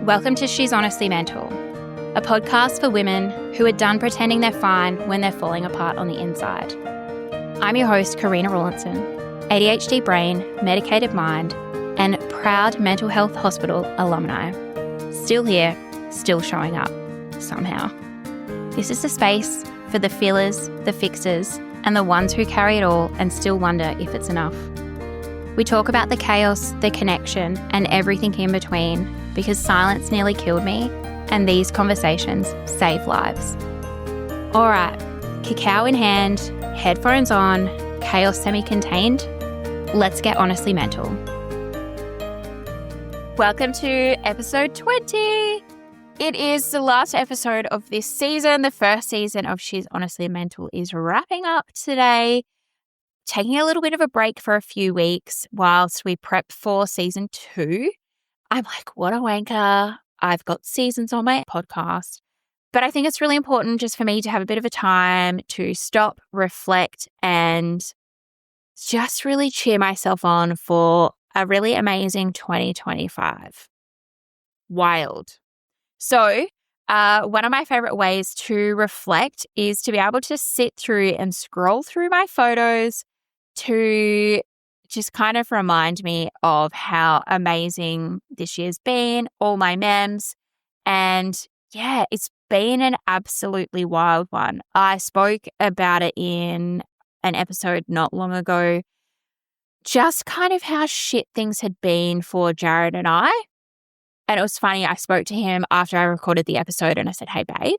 Welcome to She's Honestly Mental, a podcast for women who are done pretending they're fine when they're falling apart on the inside. I'm your host, Karina Rawlinson, ADHD brain, medicated mind, and proud mental health hospital alumni. Still here, still showing up, somehow. This is the space for the feelers, the fixers, and the ones who carry it all and still wonder if it's enough. We talk about the chaos, the connection, and everything in between because silence nearly killed me, and these conversations save lives. All right, cacao in hand, headphones on, chaos semi-contained. Let's get honestly mental. Welcome to episode 20. It is the last episode of this season. The first season of She's Honestly Mental is wrapping up today. Taking a little bit of a break for a few weeks whilst we prep for season 2. I'm like, what a wanker. I've got seasons on my podcast. But I think it's really important just for me to have a bit of a time to stop, reflect, and just really cheer myself on for a really amazing 2025. Wild. So one of my favorite ways to reflect is to be able to sit through and scroll through my photos to just kind of remind me of how amazing this year's been, all my memes. And yeah, it's been an absolutely wild one. I spoke about it in an episode not long ago, just kind of how shit things had been for Jared and I. And it was funny, I spoke to him after I recorded the episode and I said, hey, babe,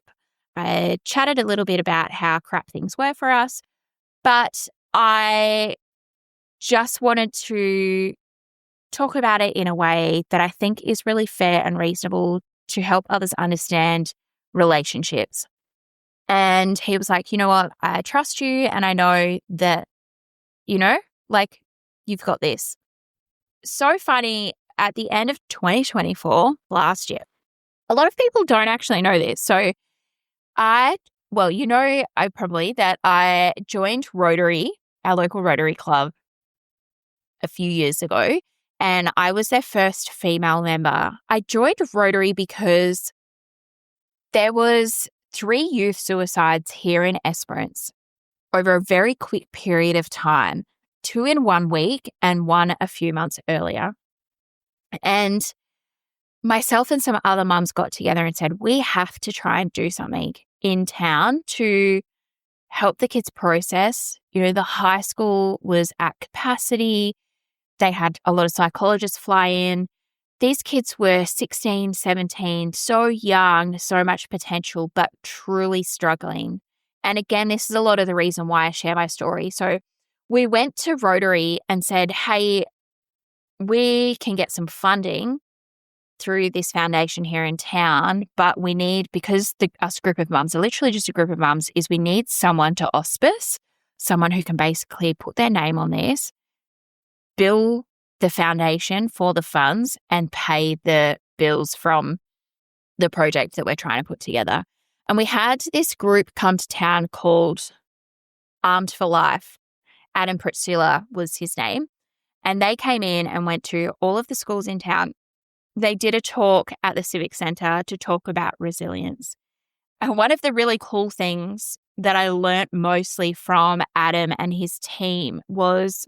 I chatted a little bit about how crap things were for us, but I just wanted to talk about it in a way that I think is really fair and reasonable to help others understand relationships. And he was like, you know what, I trust you and I know that, you've got this. So funny, at the end of 2024, last year, a lot of people don't actually know this. So I joined Rotary, our local Rotary club, a few years ago, and I was their first female member. I joined Rotary because there was 3 youth suicides here in Esperance over a very quick period of time, 2 in 1 week and 1 a few months earlier. And myself and some other mums got together and said, we have to try and do something in town to help the kids process. The high school was at capacity. They had a lot of psychologists fly in. These kids were 16, 17, so young, so much potential, but truly struggling. And again, this is a lot of the reason why I share my story. So we went to Rotary and said, hey, we can get some funding through this foundation here in town, but we need, because us group of mums are literally just a group of mums, is we need someone to auspice, someone who can basically put their name on this, bill the foundation for the funds and pay the bills from the project that we're trying to put together. And we had this group come to town called Armed for Life. Adam Pritzula was his name. And they came in and went to all of the schools in town. They did a talk at the Civic Centre to talk about resilience. And one of the really cool things that I learnt mostly from Adam and his team was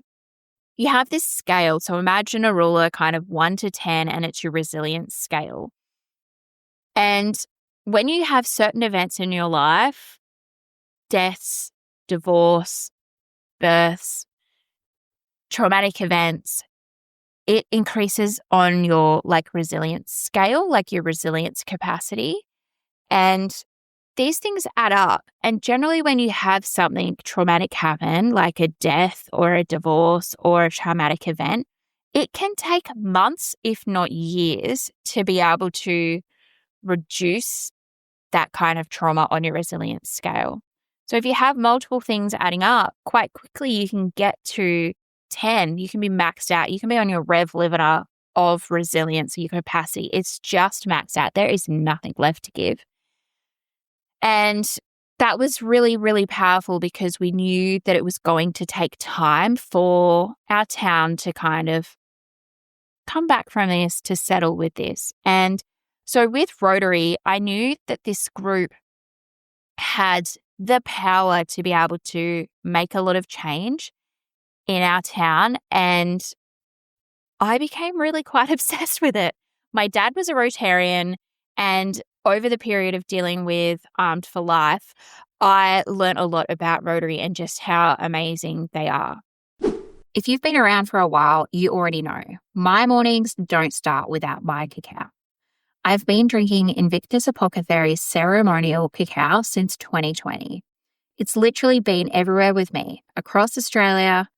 you have this scale. So imagine a ruler kind of 1 to 10 and it's your resilience scale. And when you have certain events in your life, deaths, divorce, births, traumatic events, it increases on your resilience scale, your resilience capacity. And these things add up. And generally when you have something traumatic happen, like a death or a divorce or a traumatic event, it can take months, if not years, to be able to reduce that kind of trauma on your resilience scale. So if you have multiple things adding up, quite quickly you can get to 10. You can be maxed out. You can be on your rev limiter of resilience, your capacity. It's just maxed out. There is nothing left to give. And that was really, really powerful because we knew that it was going to take time for our town to kind of come back from this, to settle with this. And So with Rotary, I knew that this group had the power to be able to make a lot of change in our town, and I became really quite obsessed with it. My dad was a Rotarian, and over the period of dealing with Armed for Life, I learned a lot about Rotary and just how amazing they are. If you've been around for a while, you already know my mornings don't start without my cacao. I've been drinking Invictus Apothecary's ceremonial cacao since 2020. It's literally been everywhere with me, across Australia,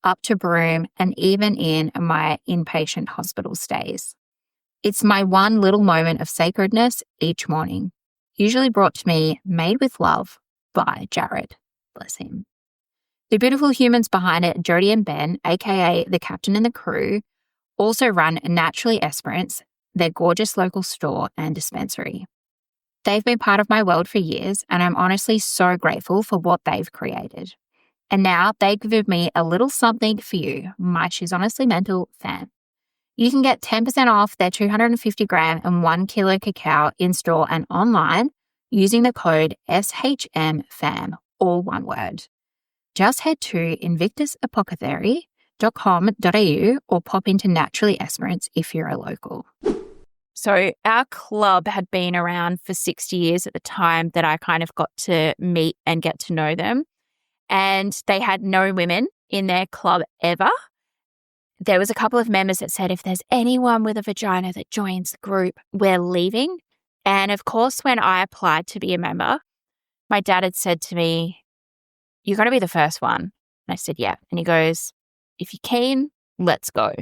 up to Broome, and even in my inpatient hospital stays. It's my one little moment of sacredness each morning, usually brought to me made with love by Jared. Bless him. The beautiful humans behind it, Jody and Ben, aka the captain and the crew, also run Naturally Esperance, their gorgeous local store and dispensary. They've been part of my world for years, and I'm honestly so grateful for what they've created. And now they give me a little something for you, my She's Honestly Mental fam. You can get 10% off their 250 gram and 1 kilo cacao in store and online using the code SHMFAM, all one word. Just head to invictusapothecary.com.au or pop into Naturally Esperance if you're a local. So our club had been around for 60 years at the time that I kind of got to meet and get to know them. And they had no women in their club ever. There was a couple of members that said, if there's anyone with a vagina that joins the group, we're leaving. And of course, when I applied to be a member, my dad had said to me, you're going to be the first one. And I said, yeah. And he goes, if you're keen, let's go.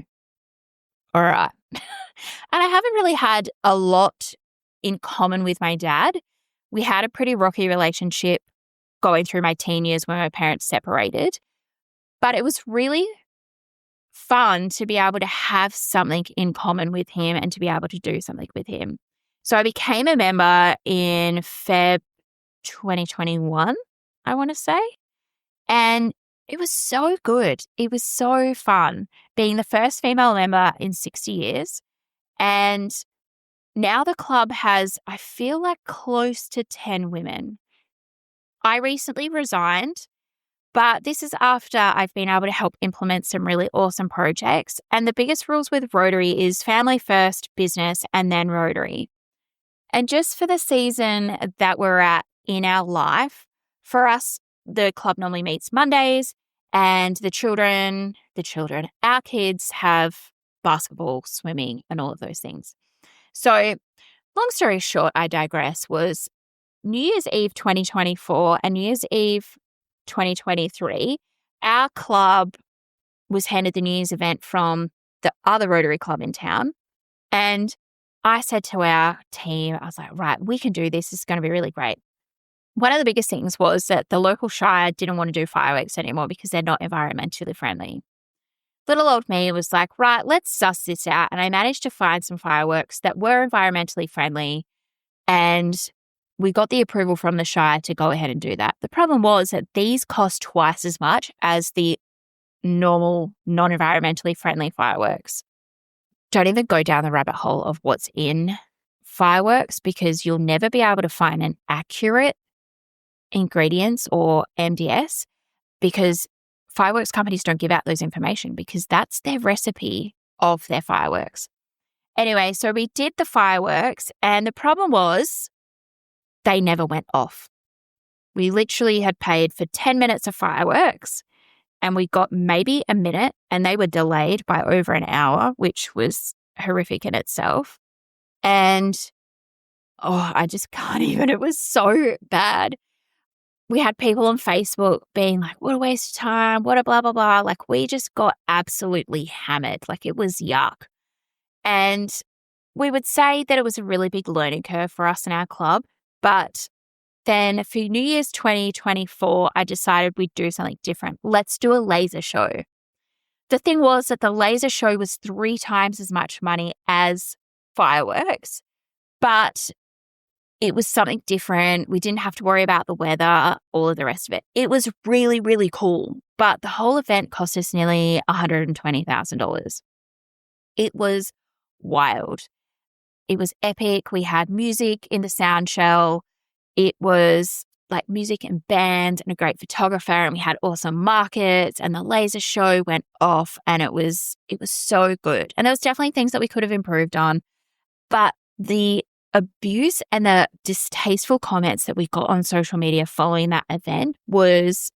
All right. And I haven't really had a lot in common with my dad. We had a pretty rocky relationship going through my teen years when my parents separated. But it was really fun to be able to have something in common with him and to be able to do something with him. So I became a member in Feb 2021, I want to say. And it was so good. It was so fun being the first female member in 60 years. And now the club has, I feel like, close to 10 women. I recently resigned, but this is after I've been able to help implement some really awesome projects. And the biggest rules with Rotary is family first, business, and then Rotary. And just for the season that we're at in our life, for us, the club normally meets Mondays, and our kids have basketball, swimming, and all of those things. So long story short, I digress, was New Year's Eve 2024 and New Year's Eve 2023, our club was handed the New Year's event from the other Rotary club in town. And I said to our team, I was like, right, we can do this. This is going to be really great. One of the biggest things was that the local shire didn't want to do fireworks anymore because they're not environmentally friendly. Little old me was like, right, let's suss this out. And I managed to find some fireworks that were environmentally friendly, and we got the approval from the shire to go ahead and do that. The problem was that these cost twice as much as the normal, non-environmentally friendly fireworks. Don't even go down the rabbit hole of what's in fireworks, because you'll never be able to find an accurate ingredients or MDS, because fireworks companies don't give out those information because that's their recipe of their fireworks. Anyway, so we did the fireworks, and the problem was they never went off. We literally had paid for 10 minutes of fireworks, and we got maybe a minute, and they were delayed by over an hour, which was horrific in itself. And I just can't even. It was so bad. We had people on Facebook being like, what a waste of time, what a blah, blah, blah. Like, we just got absolutely hammered. Like, it was yuck. And we would say that it was a really big learning curve for us in our club. But then for New Year's 2024, I decided we'd do something different. Let's do a laser show. The thing was that the laser show was 3 times as much money as fireworks, but it was something different. We didn't have to worry about the weather, all of the rest of it. It was really, really cool, but the whole event cost us nearly $120,000. It was wild. It was epic. We had music in the sound shell. It was like music and band and a great photographer, and we had awesome markets, and the laser show went off, and it was so good. And there was definitely things that we could have improved on, but the abuse and the distasteful comments that we got on social media following that event was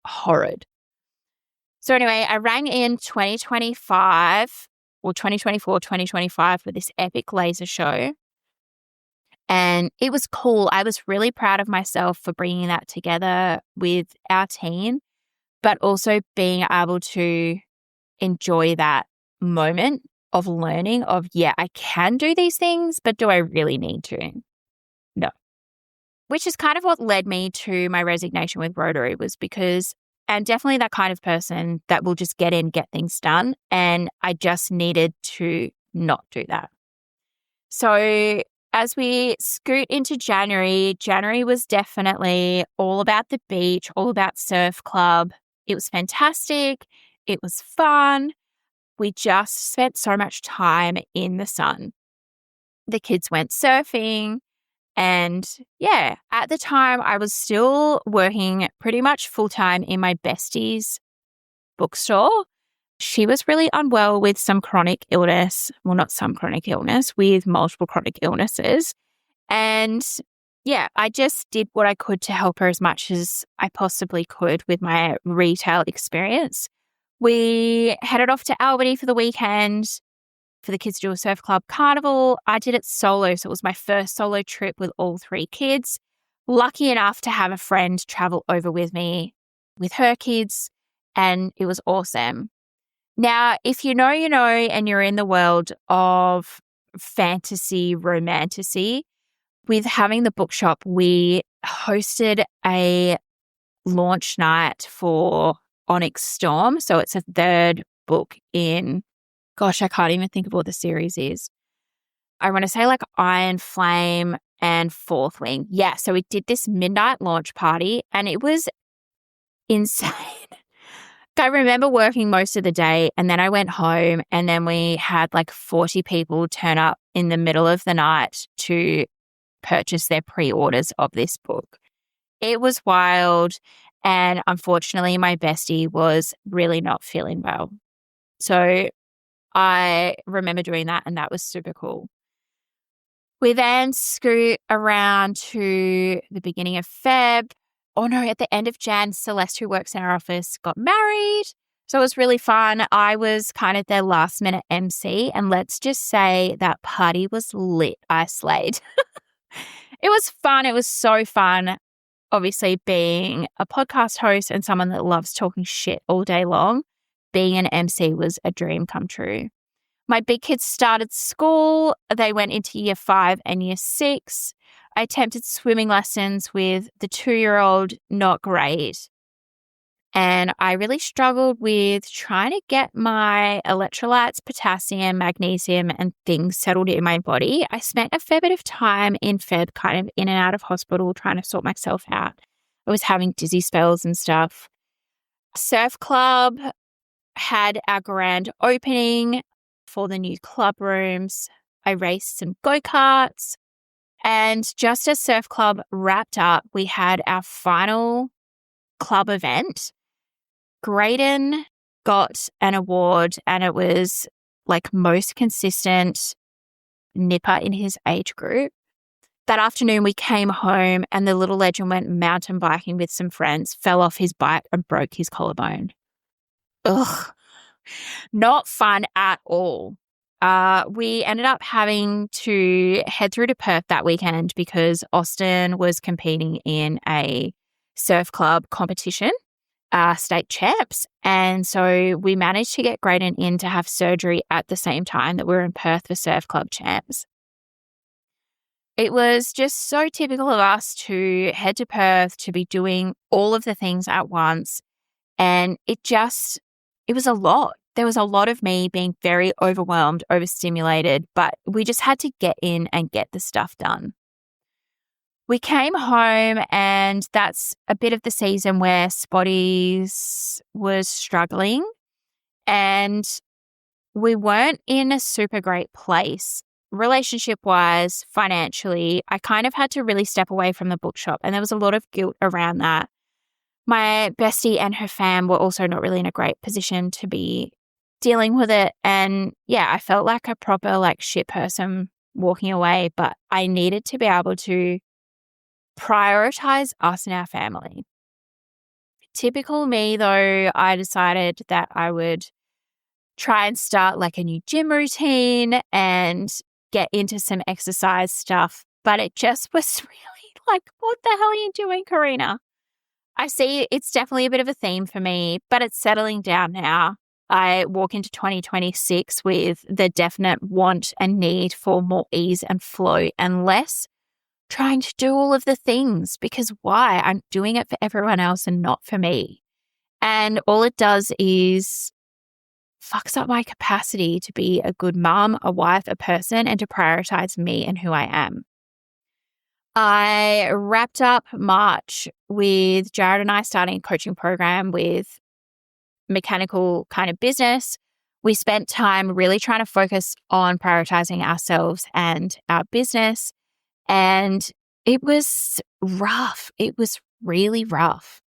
horrid. So anyway, I rang in 2025 or 2024, 2025 for this epic laser show. And it was cool. I was really proud of myself for bringing that together with our team, but also being able to enjoy that moment of learning of, yeah, I can do these things, but do I really need to? No. Which is kind of what led me to my resignation with Rotary, was because I'm definitely that kind of person that will just get in, get things done. And I just needed to not do that. So as we scoot into January, January was definitely all about the beach, all about surf club. It was fantastic. It was fun. We just spent so much time in the sun. The kids went surfing. And yeah, at the time I was still working pretty much full-time in my bestie's bookstore. She was really unwell with some chronic illness. Well, not some chronic illness, with multiple chronic illnesses. And yeah, I just did what I could to help her as much as I possibly could with my retail experience. We headed off to Albany for the weekend for the kids to do a surf club carnival. I did it solo, so it was my first solo trip with all 3 kids. Lucky enough to have a friend travel over with me with her kids, and it was awesome. Now, if you know, you know, and you're in the world of fantasy, romantasy, with having the bookshop, we hosted a launch night for Onyx Storm. So it's a 3rd book in, gosh, I can't even think of what the series is. I want to say like Iron Flame and Fourth Wing. Yeah, so we did this midnight launch party and it was insane. I remember working most of the day and then I went home and then we had like 40 people turn up in the middle of the night to purchase their pre-orders of this book. It was wild, and unfortunately my bestie was really not feeling well. So I remember doing that and that was super cool. We then scoot around to the beginning of Feb. Oh no, at the end of Jan, Celeste, who works in our office, got married. So it was really fun. I was kind of their last minute MC, and let's just say that party was lit. I slayed. It was fun. It was so fun. Obviously, being a podcast host and someone that loves talking shit all day long, being an MC was a dream come true. My big kids started school. They went into year 5 and year 6. I attempted swimming lessons with the 2-year-old, not great. And I really struggled with trying to get my electrolytes, potassium, magnesium, and things settled in my body. I spent a fair bit of time in Feb, kind of in and out of hospital, trying to sort myself out. I was having dizzy spells and stuff. Surf Club had our grand opening for the new club rooms. I raced some go-karts. And just as Surf Club wrapped up, we had our final club event. Graydon got an award and it was like most consistent nipper in his age group. That afternoon we came home and the little legend went mountain biking with some friends, fell off his bike and broke his collarbone. Ugh, not fun at all. We ended up having to head through to Perth that weekend because Austin was competing in a surf club competition, state champs. And so we managed to get Graydon in to have surgery at the same time that we were in Perth for surf club champs. It was just so typical of us to head to Perth to be doing all of the things at once. And it was a lot. There was a lot of me being very overwhelmed, overstimulated, but we just had to get in and get the stuff done. We came home and that's a bit of the season where Spotties was struggling and we weren't in a super great place. relationship-wise, financially, I kind of had to really step away from the bookshop, and there was a lot of guilt around that. My bestie and her fam were also not really in a great position to be dealing with it. And yeah, I felt like a proper shit person walking away, but I needed to be able to prioritize us and our family. Typical me though, I decided that I would try and start a new gym routine and get into some exercise stuff. But it just was really what the hell are you doing, Karina? I see it's definitely a bit of a theme for me, but it's settling down now. I walk into 2026 with the definite want and need for more ease and flow and less trying to do all of the things, because why? I'm doing it for everyone else and not for me. And all it does is fucks up my capacity to be a good mom, a wife, a person, and to prioritize me and who I am. I wrapped up March with Jared and I starting a coaching program with mechanical kind of business. We spent time really trying to focus on prioritizing ourselves and our business. And it was rough. It was really rough.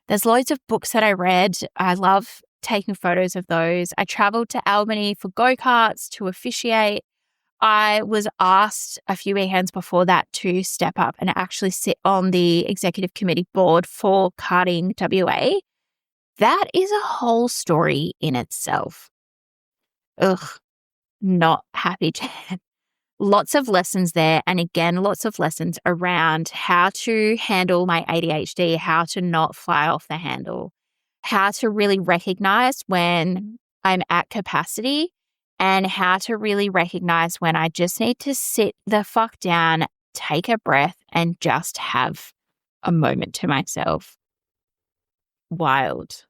There's loads of books that I read. I love taking photos of those. I traveled to Albany for go-karts to officiate. I was asked a few weekends before that to step up and actually sit on the executive committee board for Karting WA. That is a whole story in itself. Ugh, not happy, Jen. Lots of lessons there. And again, lots of lessons around how to handle my ADHD, how to not fly off the handle, how to really recognize when I'm at capacity, and how to really recognize when I just need to sit the fuck down, take a breath, and just have a moment to myself. Wild.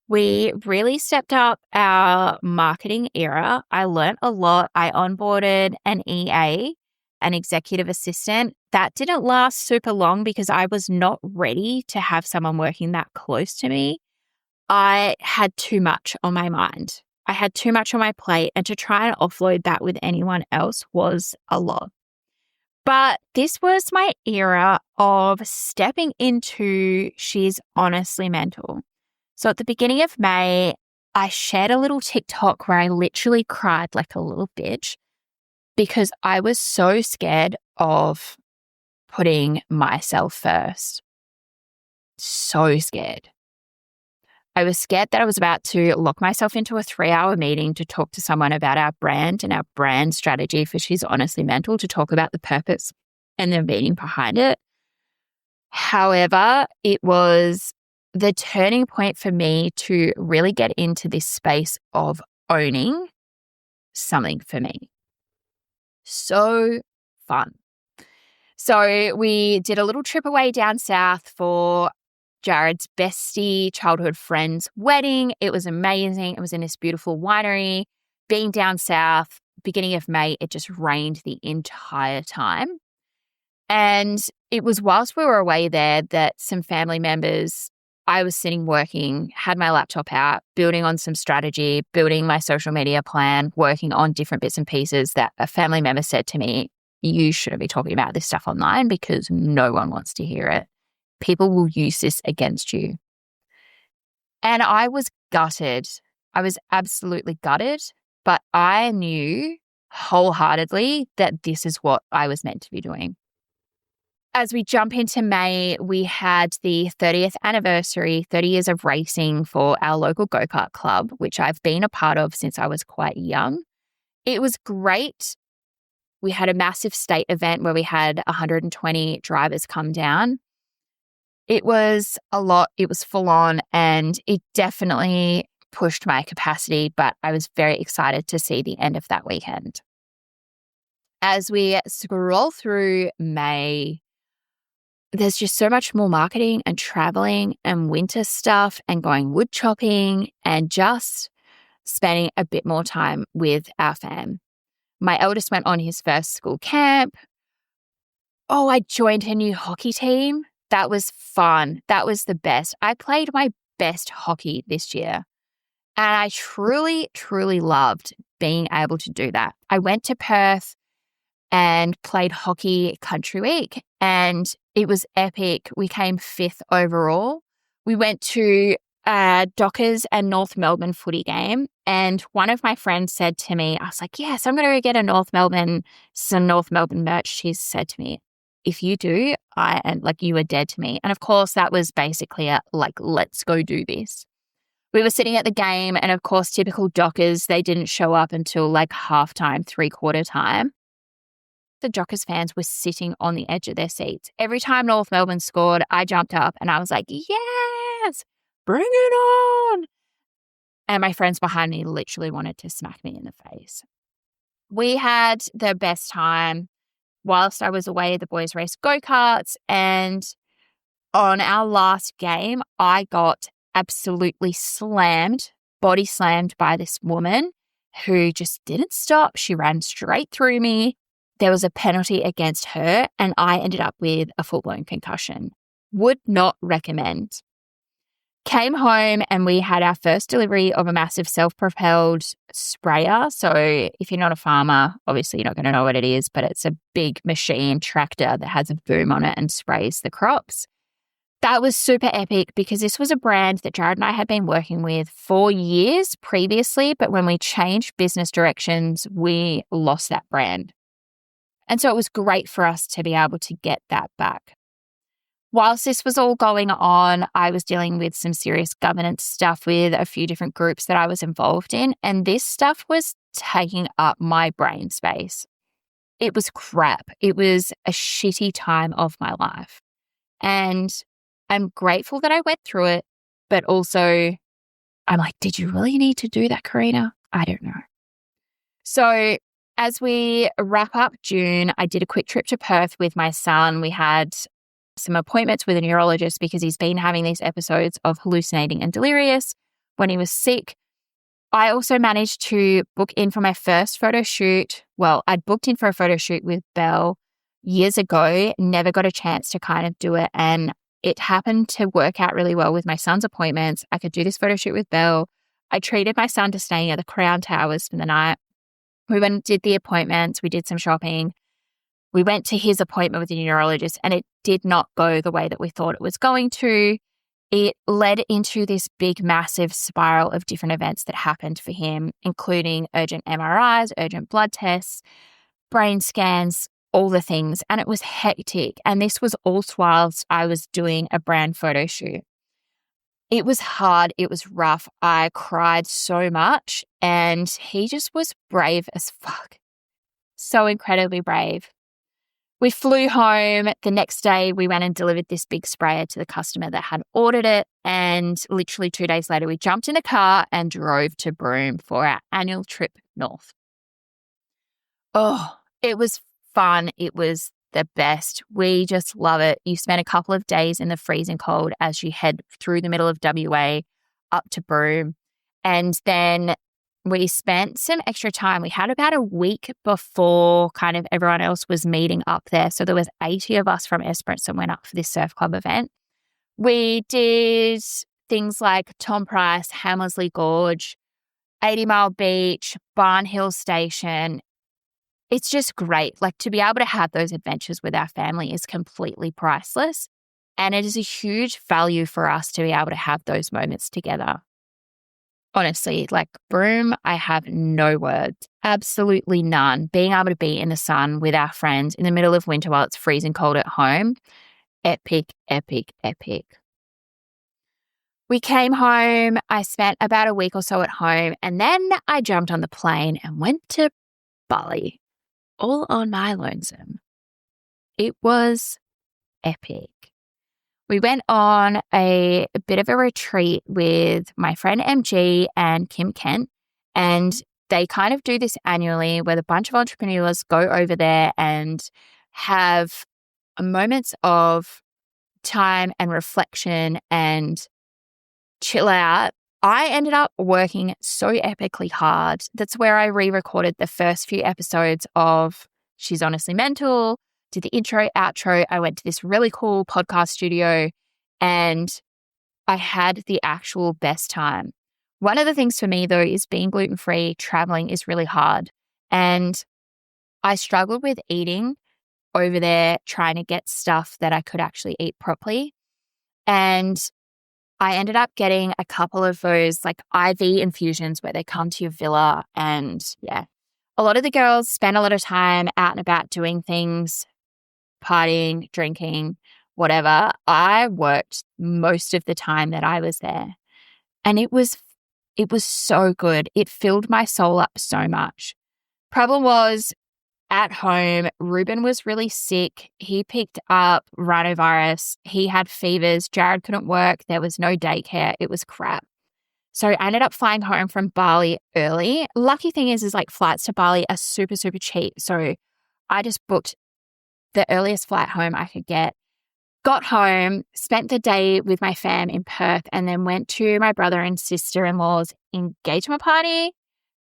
We really stepped up our marketing era. I learnt a lot. I onboarded an EA, an executive assistant. That didn't last super long because I was not ready to have someone working that close to me. I had too much on my mind. I had too much on my plate, and to try and offload that with anyone else was a lot. But this was my era of stepping into she's honestly mental. So at the beginning of May, I shared a little TikTok where I literally cried like a little bitch because I was so scared of putting myself first. So scared. I was scared that I was about to lock myself into a 3-hour meeting to talk to someone about our brand and our brand strategy for She's Honestly Mental, to talk about the purpose and the meaning behind it. However, it was the turning point for me to really get into this space of owning something for me. So fun. So we did a little trip away down south for Jared's bestie childhood friend's wedding. It was amazing. It was in this beautiful winery. Being down south, beginning of May, it just rained the entire time. And it was whilst we were away there that some family members, I was sitting working, had my laptop out, building on some strategy, building my social media plan, working on different bits and pieces, that a family member said to me, "You shouldn't be talking about this stuff online because no one wants to hear it. People will use this against you." And I was gutted. I was absolutely gutted, but I knew wholeheartedly that this is what I was meant to be doing. As we jump into May, we had the 30th anniversary, 30 years of racing for our local go-kart club, which I've been a part of since I was quite young. It was great. We had a massive state event where we had 120 drivers come down. It was a lot. It was full on, and it definitely pushed my capacity, but I was very excited to see the end of that weekend. As we scroll through May, there's just so much more marketing and traveling and winter stuff and going wood chopping and just spending a bit more time with our fam. My eldest went on his first school camp. Oh, I joined a new hockey team. That was fun. That was the best. I played my best hockey this year. And I truly, truly loved being able to do that. I went to Perth and played hockey country week, and it was epic. We came 5th overall. We went to Dockers and North Melbourne footy game, and one of my friends said to me, I was like, yes, I'm going to go get some North Melbourne merch. She said to me, if you do, you are dead to me. And of course, that was basically let's go do this. We were sitting at the game, and of course, typical Dockers, they didn't show up until halftime, 3/4 time. The Dockers fans were sitting on the edge of their seats. Every time North Melbourne scored, I jumped up and I was like, yes, bring it on. And my friends behind me literally wanted to smack me in the face. We had the best time. Whilst I was away, the boys raced go-karts, and on our last game, I got absolutely body slammed by this woman who just didn't stop. She ran straight through me. There was a penalty against her, and I ended up with a full-blown concussion. Would not recommend. Came home and we had our first delivery of a massive self-propelled sprayer. So if you're not a farmer, obviously you're not going to know what it is, but it's a big machine tractor that has a boom on it and sprays the crops. That was super epic because this was a brand that Jared and I had been working with for years previously, but when we changed business directions, we lost that brand. And so it was great for us to be able to get that back. Whilst this was all going on, I was dealing with some serious governance stuff with a few different groups that I was involved in, and this stuff was taking up my brain space. It was crap. It was a shitty time of my life. And I'm grateful that I went through it, but also I'm like, did you really need to do that, Karina? I don't know. So as we wrap up June, I did a quick trip to Perth with my son. We had some appointments with a neurologist because he's been having these episodes of hallucinating and delirious when he was sick. I also managed to book in for my first photo shoot. Well, I'd booked in for a photo shoot with Belle years ago, never got a chance to kind of do it. And it happened to work out really well with my son's appointments. I could do this photo shoot with Belle. I treated my son to staying at the Crown Towers for the night. We went and did the appointments. We did some shopping. We went to his appointment with the neurologist, and it did not go the way that we thought it was going to. It led into this big, massive spiral of different events that happened for him, including urgent MRIs, urgent blood tests, brain scans, all the things. And it was hectic. And this was all whilst I was doing a brand photo shoot. It was hard. It was rough. I cried so much, and he just was brave as fuck. So incredibly brave. We flew home. The next day, we went and delivered this big sprayer to the customer that had ordered it. And literally 2 days later, we jumped in a car and drove to Broome for our annual trip north. Oh, it was fun. It was the best. We just love it. You spend a couple of days in the freezing cold as you head through the middle of WA up to Broome. And then we spent some extra time. We had about a week before kind of everyone else was meeting up there. So there was 80 of us from Esperance that went up for this surf club event. We did things like Tom Price, Hammersley Gorge, 80 Mile Beach, Barn Hill Station. It's just great. Like, to be able to have those adventures with our family is completely priceless. And it is a huge value for us to be able to have those moments together. Honestly, like Broome, I have no words, absolutely none. Being able to be in the sun with our friends in the middle of winter while it's freezing cold at home, epic, epic, epic. We came home. I spent about a week or so at home, and then I jumped on the plane and went to Bali, all on my lonesome. It was epic. We went on a bit of a retreat with my friend MG and Kim Kent, and they kind of do this annually where a bunch of entrepreneurs go over there and have moments of time and reflection and chill out. I ended up working so epically hard. That's where I re-recorded the first few episodes of She's Honestly Mental, did the intro, outro. I went to this really cool podcast studio and I had the actual best time. One of the things for me, though, is being gluten-free, traveling is really hard. And I struggled with eating over there, trying to get stuff that I could actually eat properly. And I ended up getting a couple of those like IV infusions where they come to your villa. And yeah, a lot of the girls spend a lot of time out and about doing things, partying, drinking, whatever. I worked most of the time that I was there. And it was so good. It filled my soul up so much. Problem was, at home, Ruben was really sick. He picked up rhinovirus. He had fevers. Jared couldn't work. There was no daycare. It was crap. So I ended up flying home from Bali early. Lucky thing is like flights to Bali are super, super cheap. So I just booked the earliest flight home I could get. Got home, spent the day with my fam in Perth, and then went to my brother and sister-in-law's engagement party.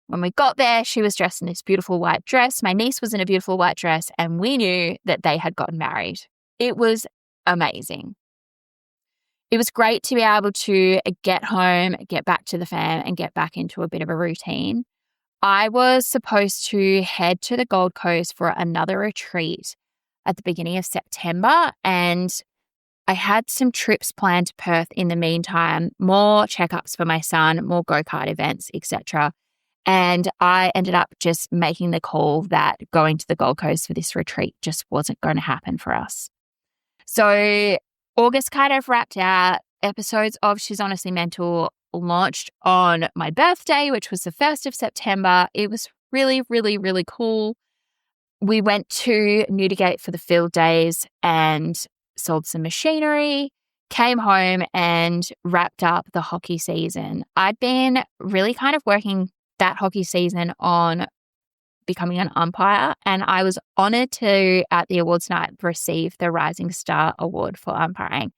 When we got there, she was dressed in this beautiful white dress. My niece was in a beautiful white dress, and we knew that they had gotten married. It was amazing. It was great to be able to get home, get back to the fam, and get back into a bit of a routine. I was supposed to head to the Gold Coast for another retreat at the beginning of September, and I had some trips planned to Perth in the meantime, more checkups for my son, more go-kart events, etc. And I ended up just making the call that going to the Gold Coast for this retreat just wasn't going to happen for us. So August kind of wrapped out. Episodes of She's Honestly Mental launched on my birthday, which was the 1st of September. It was really, really, really cool. We went to Newdigate for the field days and sold some machinery, came home and wrapped up the hockey season. I'd been really kind of working that hockey season on becoming an umpire, and I was honoured to, at the awards night, receive the Rising Star Award for umpiring.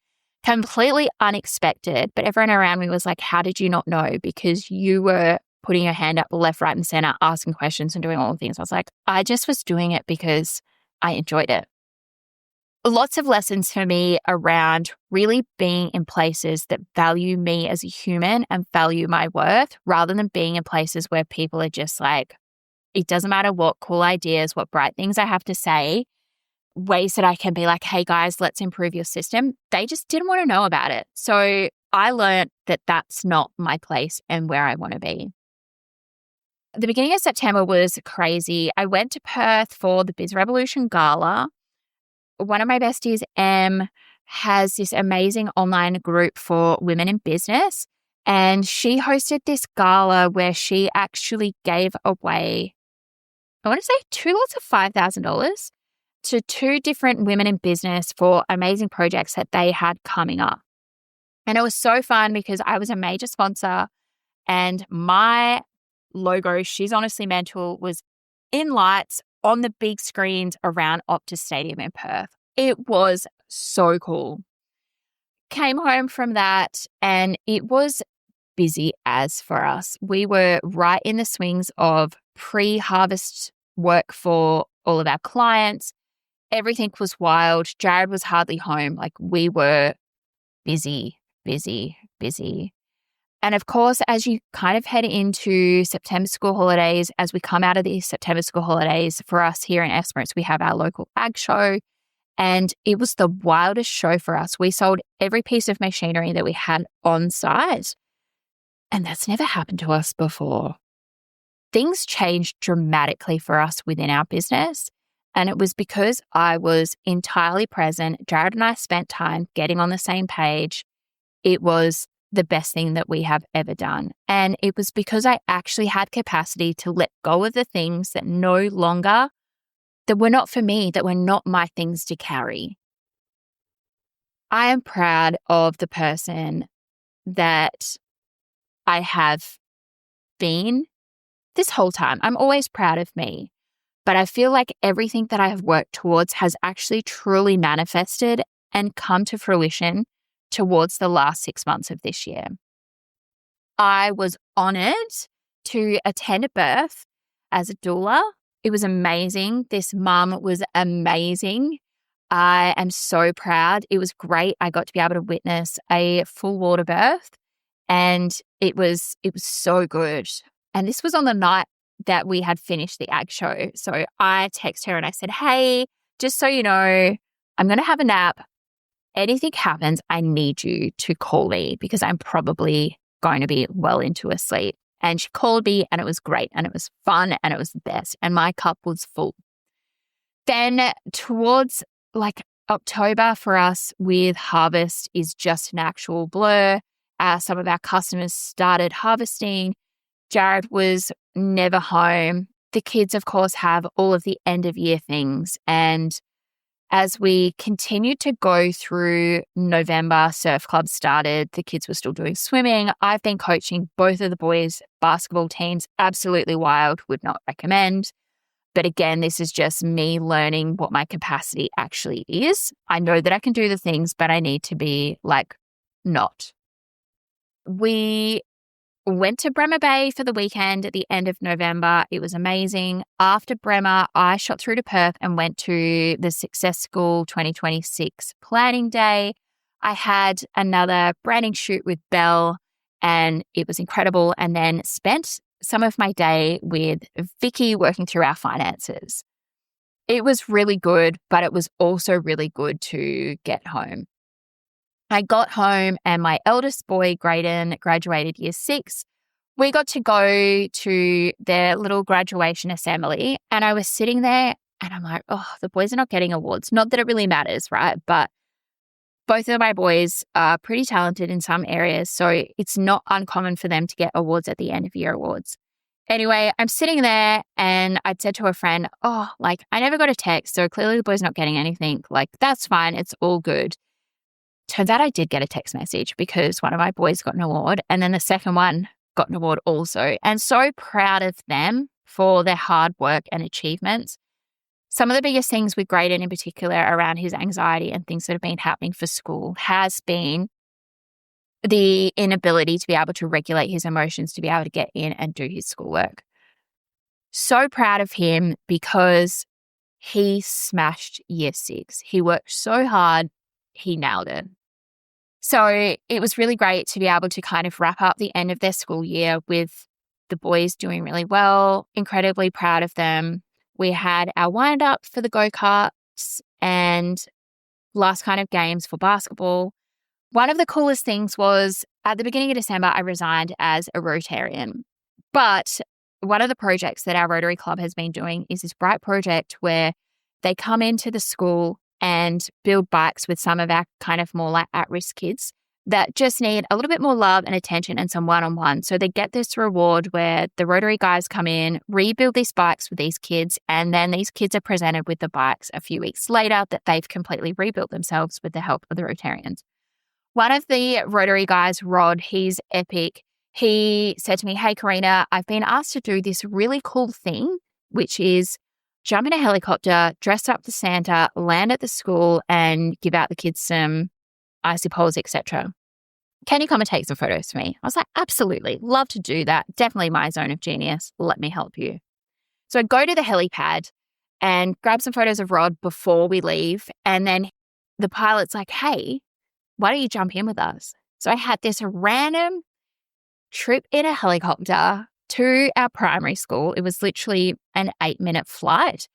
Completely unexpected, but everyone around me was like, how did you not know? Because you were putting your hand up left, right and centre, asking questions and doing all the things. I was like, I just was doing it because I enjoyed it. Lots of lessons for me around really being in places that value me as a human and value my worth, rather than being in places where people are just like, it doesn't matter what cool ideas, what bright things I have to say, ways that I can be like, hey guys, let's improve your system. They just didn't want to know about it. So I learned that that's not my place and where I want to be. The beginning of September was crazy. I went to Perth for the Biz Revolution Gala. One of my besties, Em, has this amazing online group for women in business. And she hosted this gala where she actually gave away, I want to say 2 lots of $5,000 to 2 different women in business for amazing projects that they had coming up. And it was so fun because I was a major sponsor and my logo, She's Honestly Mental, was in lights on the big screens around Optus Stadium in Perth. It was so cool. Came home from that and it was busy as for us. We were right in the swings of pre-harvest work for all of our clients. Everything was wild. Jared was hardly home. Like we were busy, busy, busy. And of course, as you kind of head into September school holidays, as we come out of these September school holidays, for us here in Esperance, we have our local ag show. And it was the wildest show for us. We sold every piece of machinery that we had on site. And that's never happened to us before. Things changed dramatically for us within our business. And it was because I was entirely present. Jared and I spent time getting on the same page. It was the best thing that we have ever done. And it was because I actually had capacity to let go of the things that no longer, that were not for me, that were not my things to carry. I am proud of the person that I have been this whole time. I'm always proud of me, but I feel like everything that I have worked towards has actually truly manifested and come to fruition towards the last 6 months of this year. I was honored to attend a birth as a doula. It was amazing. This mum was amazing. I am so proud. It was great. I got to be able to witness a full water birth, and It was so good. And this was on the night that we had finished the ag show. So I texted her and I said, hey, just so you know, I'm going to have a nap. Anything happens, I need you to call me because I'm probably going to be well into a sleep. And she called me and it was great and it was fun and it was the best. And my cup was full. Then towards like October for us with harvest is just an actual blur. Some of our customers started harvesting. Jared was never home. The kids, of course, have all of the end of year things. And as we continued to go through November, surf club started. The kids were still doing swimming. I've been coaching both of the boys' basketball teams. Absolutely wild. Would not recommend. But again, this is just me learning what my capacity actually is. I know that I can do the things, but I need to be like not. We went to Bremer Bay for the weekend at the end of November. It was amazing. After Bremer, I shot through to Perth and went to the Success School 2026 planning day. I had another branding shoot with Belle and it was incredible. And then spent some of my day with Vicky working through our finances. It was really good, but it was also really good to get home. I got home and my eldest boy, Graydon, graduated year 6. We got to go to their little graduation assembly and I was sitting there and I'm like, oh, the boys are not getting awards. Not that it really matters, right? But both of my boys are pretty talented in some areas, so it's not uncommon for them to get awards at the end of year awards. Anyway, I'm sitting there and I'd said to a friend, oh, like I never got a text, so clearly the boy's not getting anything. Like that's fine. It's all good. Turns out I did get a text message because one of my boys got an award and then the second one got an award also. And so proud of them for their hard work and achievements. Some of the biggest things with Graydon in particular around his anxiety and things that have been happening for school has been the inability to be able to regulate his emotions, to be able to get in and do his schoolwork. So proud of him because he smashed year 6. He worked so hard, he nailed it. So it was really great to be able to kind of wrap up the end of their school year with the boys doing really well, incredibly proud of them. We had our wind up for the go-karts and last kind of games for basketball. One of the coolest things was at the beginning of December, I resigned as a Rotarian. But one of the projects that our Rotary Club has been doing is this bright project where they come into the school and build bikes with some of our kind of more like at-risk kids that just need a little bit more love and attention and some one-on-one. So they get this reward where the Rotary guys come in, rebuild these bikes with these kids, and then these kids are presented with the bikes a few weeks later that they've completely rebuilt themselves with the help of the Rotarians. One of the Rotary guys, Rod, he's epic. He said to me, hey, Karina, I've been asked to do this really cool thing, which is jump in a helicopter, dress up the Santa, land at the school and give out the kids some icy poles, etc. Can you come and take some photos for me? I was like, absolutely. Love to do that. Definitely my zone of genius. Let me help you. So I go to the helipad and grab some photos of Rod before we leave. And then the pilot's like, hey, why don't you jump in with us? So I had this random trip in a helicopter to our primary school. It was literally an 8-minute flight.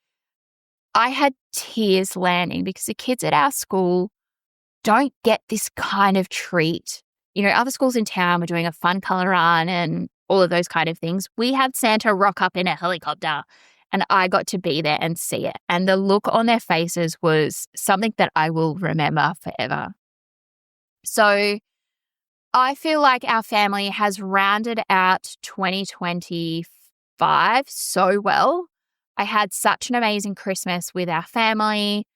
I had tears landing because the kids at our school don't get this kind of treat. You know, other schools in town were doing a fun colour run and all of those kind of things. We had Santa rock up in a helicopter and I got to be there and see it. And the look on their faces was something that I will remember forever. So I feel like our family has rounded out 2025 so well. I had such an amazing Christmas with our family.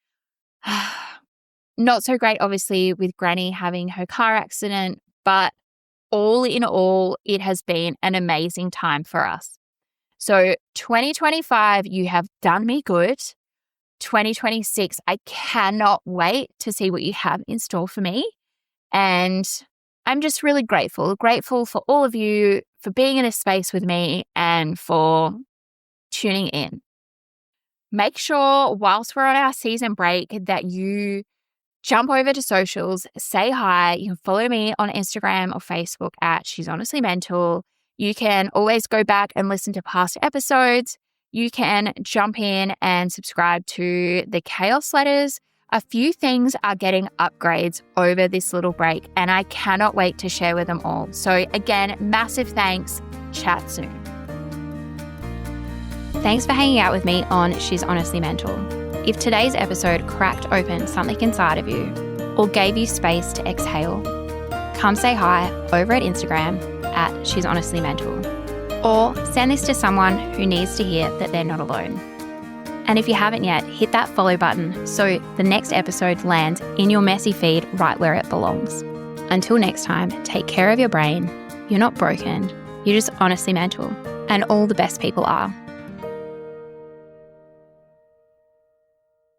Not so great, obviously, with Granny having her car accident, but all in all, it has been an amazing time for us. So 2025, you have done me good. 2026, I cannot wait to see what you have in store for me. And I'm just really grateful for all of you for being in a space with me and for tuning in. Make sure whilst we're on our season break that you jump over to socials, say hi. You can follow me on Instagram or Facebook at She's Honestly Mental. You can always go back and listen to past episodes. You can jump in and subscribe to the Chaos Letters. A few things are getting upgrades over this little break, and I cannot wait to share with them all. So again, massive thanks. Chat soon. Thanks for hanging out with me on She's Honestly Mental. If today's episode cracked open something inside of you or gave you space to exhale, come say hi over at Instagram at She's Honestly Mental, or send this to someone who needs to hear that they're not alone. And if you haven't yet, hit that follow button so the next episode lands in your messy feed right where it belongs. Until next time, take care of your brain. You're not broken. You're just honestly mental. And all the best people are.